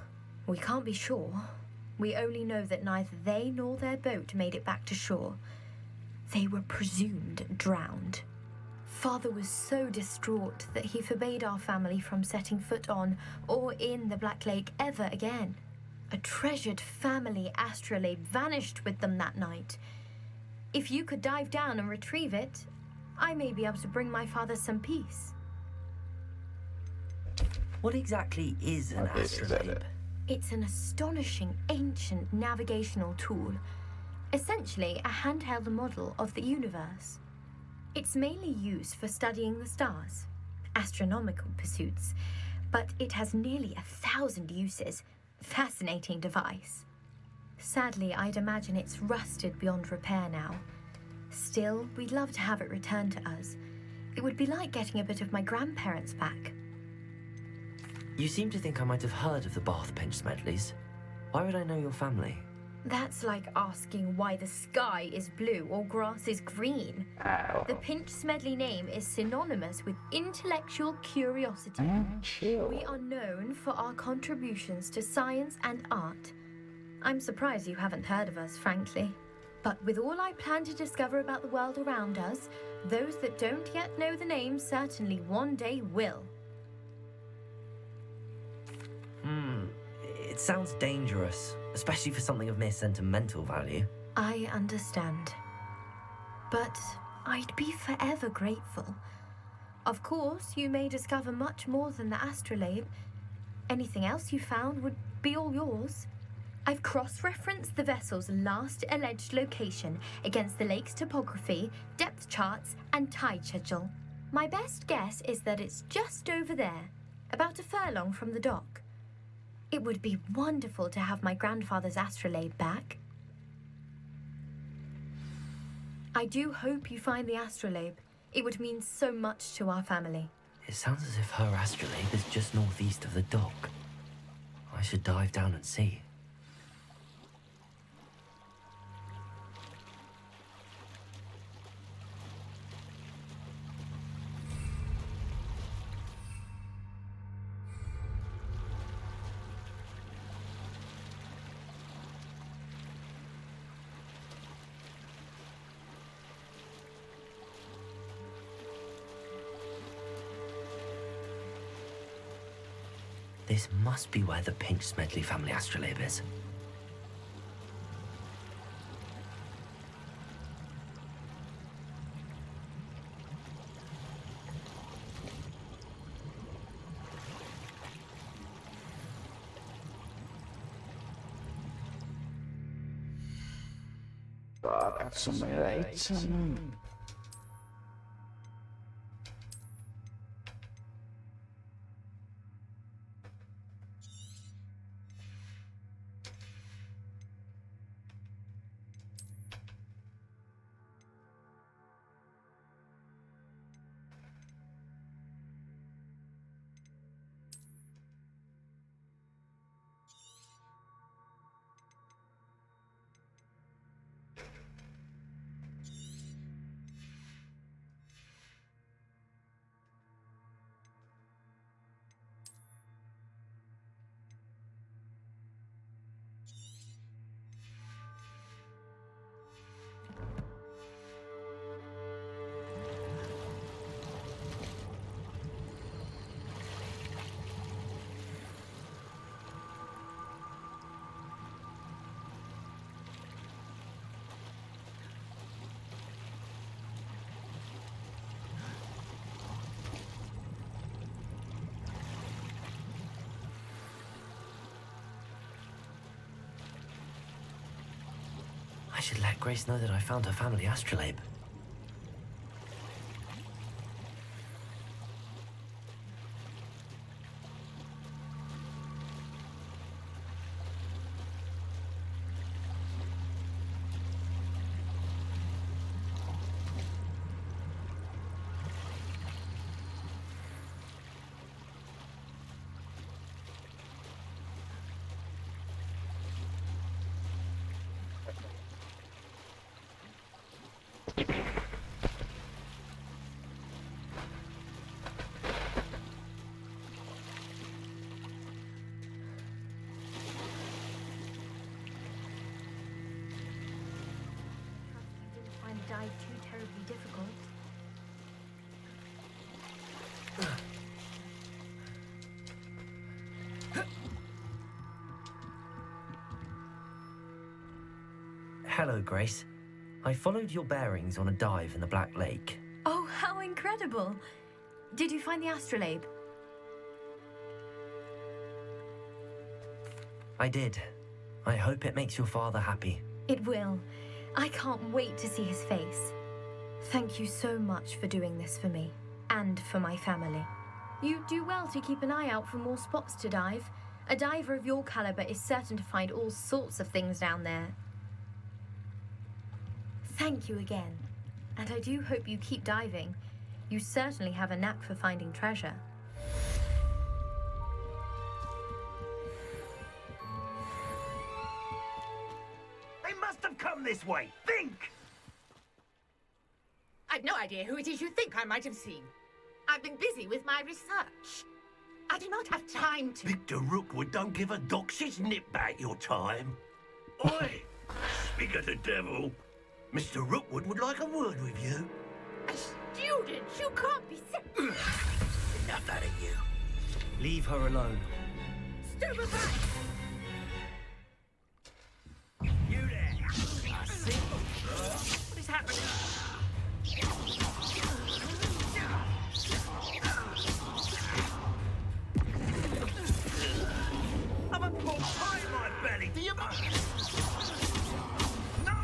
We can't be sure. We only know that neither they nor their boat made it back to shore. They were presumed drowned. Father was so distraught that he forbade our family from setting foot on or in the Black Lake ever again. A treasured family astrolabe vanished with them that night. If you could dive down and retrieve it, I may be able to bring my father some peace. What exactly is an astrolabe? It's an astonishing ancient navigational tool, essentially a handheld model of the universe. It's mainly used for studying the stars, astronomical pursuits, but it has nearly 1,000 uses. Fascinating device. Sadly, I'd imagine it's rusted beyond repair now. Still, we'd love to have it returned to us. It would be like getting a bit of my grandparents back. You seem to think I might have heard of the Bath Pinch Smedleys. Why would I know your family? That's like asking why the sky is blue or grass is green. The Pinch Smedley name is synonymous with intellectual curiosity. We are known for our contributions to science and art. I'm surprised you haven't heard of us, frankly. But with all I plan to discover about the world around us, those that don't yet know the name certainly one day will. It sounds dangerous, especially for something of mere sentimental value. I understand. But I'd be forever grateful. Of course, you may discover much more than the astrolabe. Anything else you found would be all yours. I've cross-referenced the vessel's last alleged location against the lake's topography, depth charts, and tide schedule. My best guess is that it's just over there, about a furlong from the dock. It would be wonderful to have my grandfather's astrolabe back. I do hope you find the astrolabe. It would mean so much to our family. It sounds as if her astrolabe is just northeast of the dock. I should dive down and see. This must be where the Pinch Smedley family astrolabe is. Accumulation. I should let Grace know that I found her family astrolabe. Dive too terribly difficult. Hello, Grace. I followed your bearings on a dive in the Black Lake. Oh, how incredible! Did you find the astrolabe? I did. I hope it makes your father happy. It will. I can't wait to see his face. Thank you so much for doing this for me, and for my family. You do well to keep an eye out for more spots to dive. A diver of your caliber is certain to find all sorts of things down there. Thank you again. And I do hope you keep diving. You certainly have a knack for finding treasure. They must have come this way. Think! I've no idea who it is you think I might have seen. I've been busy with my research. I do not have time to... Victor Rookwood don't give a dox's nip back your time. Oi! Speak of the devil. Mr. Rookwood would like a word with you. A student? You can't be... Enough out of you. Leave her alone. Stupefy! You there. I see. What is happening? I'm a poor pie in my belly. Do you... No!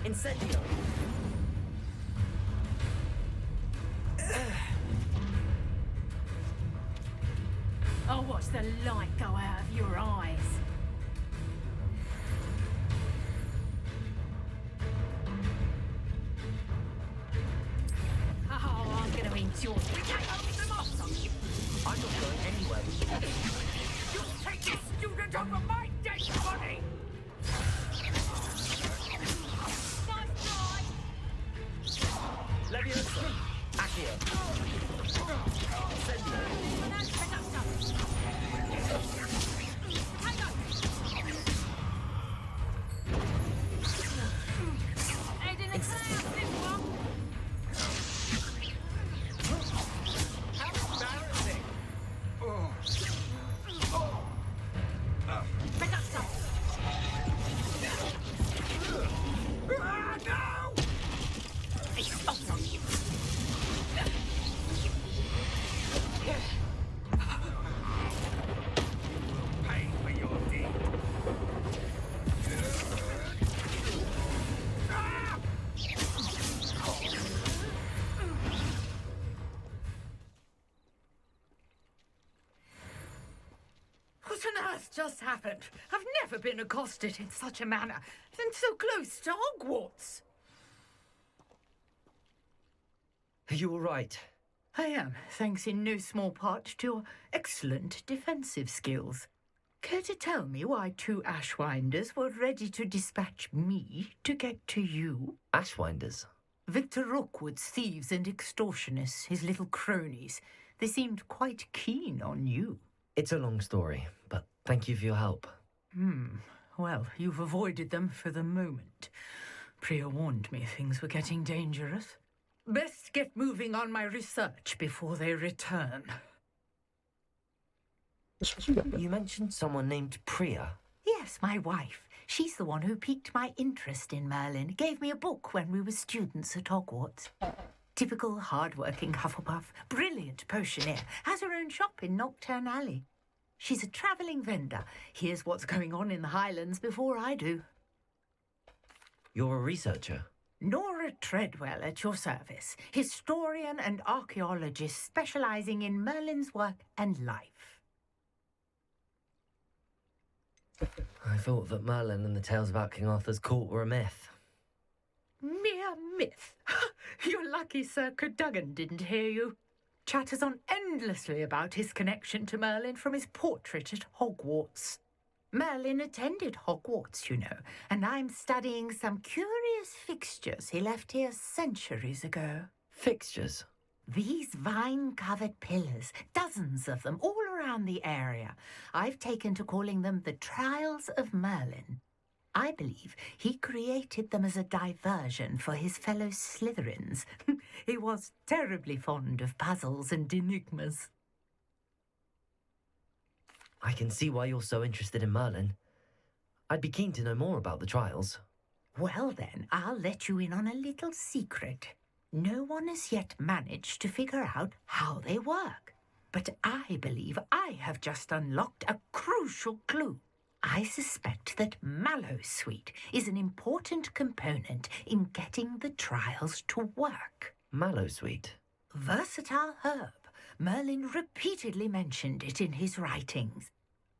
Incendio! I'll watch the light go out of your eyes. Oh, I'm going to enjoy it. I'm not going anywhere. You'll take this student over my dead body! Nice try! Leviosa! Accio! Aiden and Claire, this one! How embarrassing! Pick up some! Ah, no! It's awesome! Pay for your deed. Ah! What on earth just happened? I've never been accosted in such a manner, and so close to Hogwarts. Are you all right? I am, thanks in no small part to your excellent defensive skills. Care to tell me why two Ashwinders were ready to dispatch me to get to you? Ashwinders? Victor Rookwood's thieves and extortionists, his little cronies. They seemed quite keen on you. It's a long story, but thank you for your help. Well, you've avoided them for the moment. Priya warned me things were getting dangerous. Best get moving on my research before they return. You mentioned someone named Priya. Yes, my wife. She's the one who piqued my interest in Merlin. Gave me a book when we were students at Hogwarts. Typical hard-working Hufflepuff. Brilliant potioneer. Has her own shop in Nocturne Alley. She's a travelling vendor. Hears what's going on in the Highlands before I do. You're a researcher? Nora Treadwell at your service. Historian and archaeologist specialising in Merlin's work and life. I thought that Merlin and the tales about King Arthur's court were a myth. Mere myth. You're lucky Sir Cadogan didn't hear you. Chatters on endlessly about his connection to Merlin from his portrait at Hogwarts. Merlin attended Hogwarts, you know, and I'm studying some curious fixtures he left here centuries ago. Fixtures? These vine-covered pillars, dozens of them, all around the area. I've taken to calling them the Trials of Merlin. I believe he created them as a diversion for his fellow Slytherins. He was terribly fond of puzzles and enigmas. I can see why you're so interested in Merlin. I'd be keen to know more about the trials. Well then, I'll let you in on a little secret. No one has yet managed to figure out how they work. But I believe I have just unlocked a crucial clue. I suspect that Mallowsweet is an important component in getting the trials to work. Mallowsweet? Versatile herb. Merlin repeatedly mentioned it in his writings.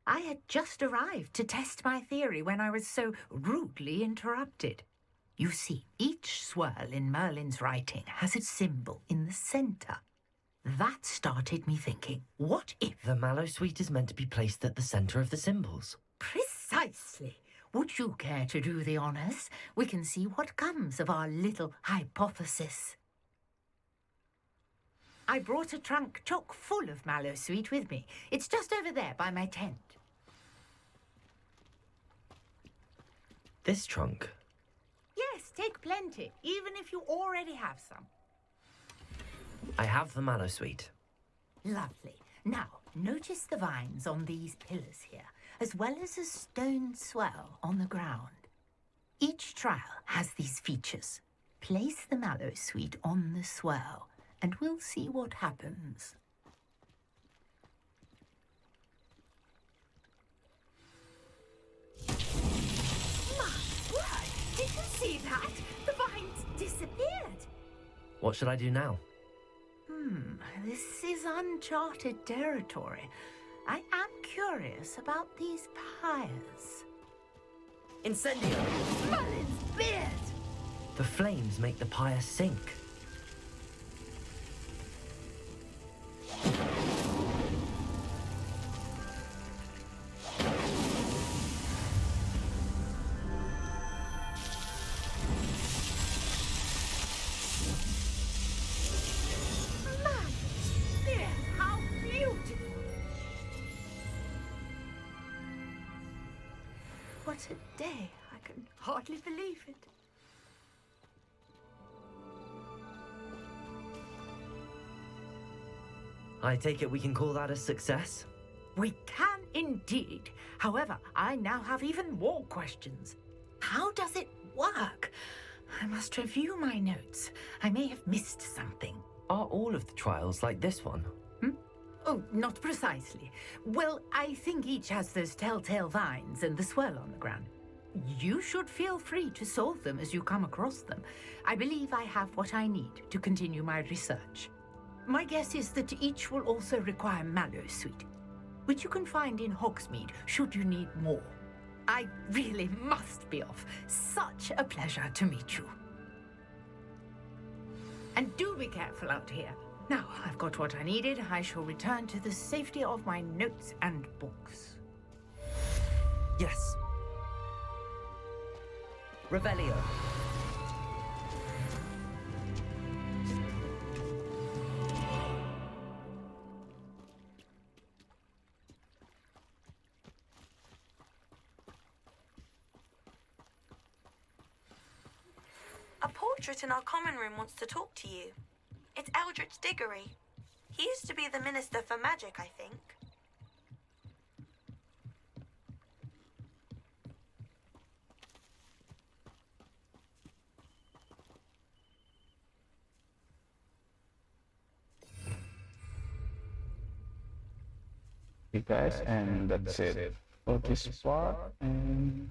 I had just arrived to test my theory when I was so rudely interrupted. You see, each swirl in Merlin's writing has its symbol in the center. That started me thinking, what if... The Mallowsweet is meant to be placed at the center of the symbols. Precisely. Would you care to do the honors? We can see what comes of our little hypothesis. I brought a trunk chock full of Mallowsweet with me. It's just over there by my tent. This trunk? Yes, take plenty, even if you already have some. I have the Mallowsweet. Lovely. Now, notice the vines on these pillars here, as well as a stone swell on the ground. Each trial has these features. Place the Mallowsweet on the swell, and we'll see what happens. My word! Did you see that? The vines disappeared. What should I do now? This is uncharted territory. I am curious about these pyres. Incendio! Merlin's beard! The flames make the pyre sink. What a day. I can hardly believe it. I take it we can call that a success? We can indeed. However, I now have even more questions. How does it work? I must review my notes. I may have missed something. Are all of the trials like this one? Oh, not precisely. Well, I think each has those telltale vines and the swirl on the ground. You should feel free to solve them as you come across them. I believe I have what I need to continue my research. My guess is that each will also require Mallowsweet, which you can find in Hogsmeade should you need more. I really must be off. Such a pleasure to meet you. And do be careful out here. Now, I've got what I needed. I shall return to the safety of my notes and books. Yes. Revelio. A portrait in our common room wants to talk to you. It's Eldritch Diggory. He used to be the Minister for Magic, I think. You guys, and that's it for this part, and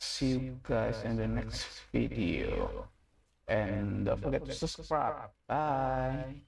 see you guys in the next video. And don't forget to subscribe. Bye.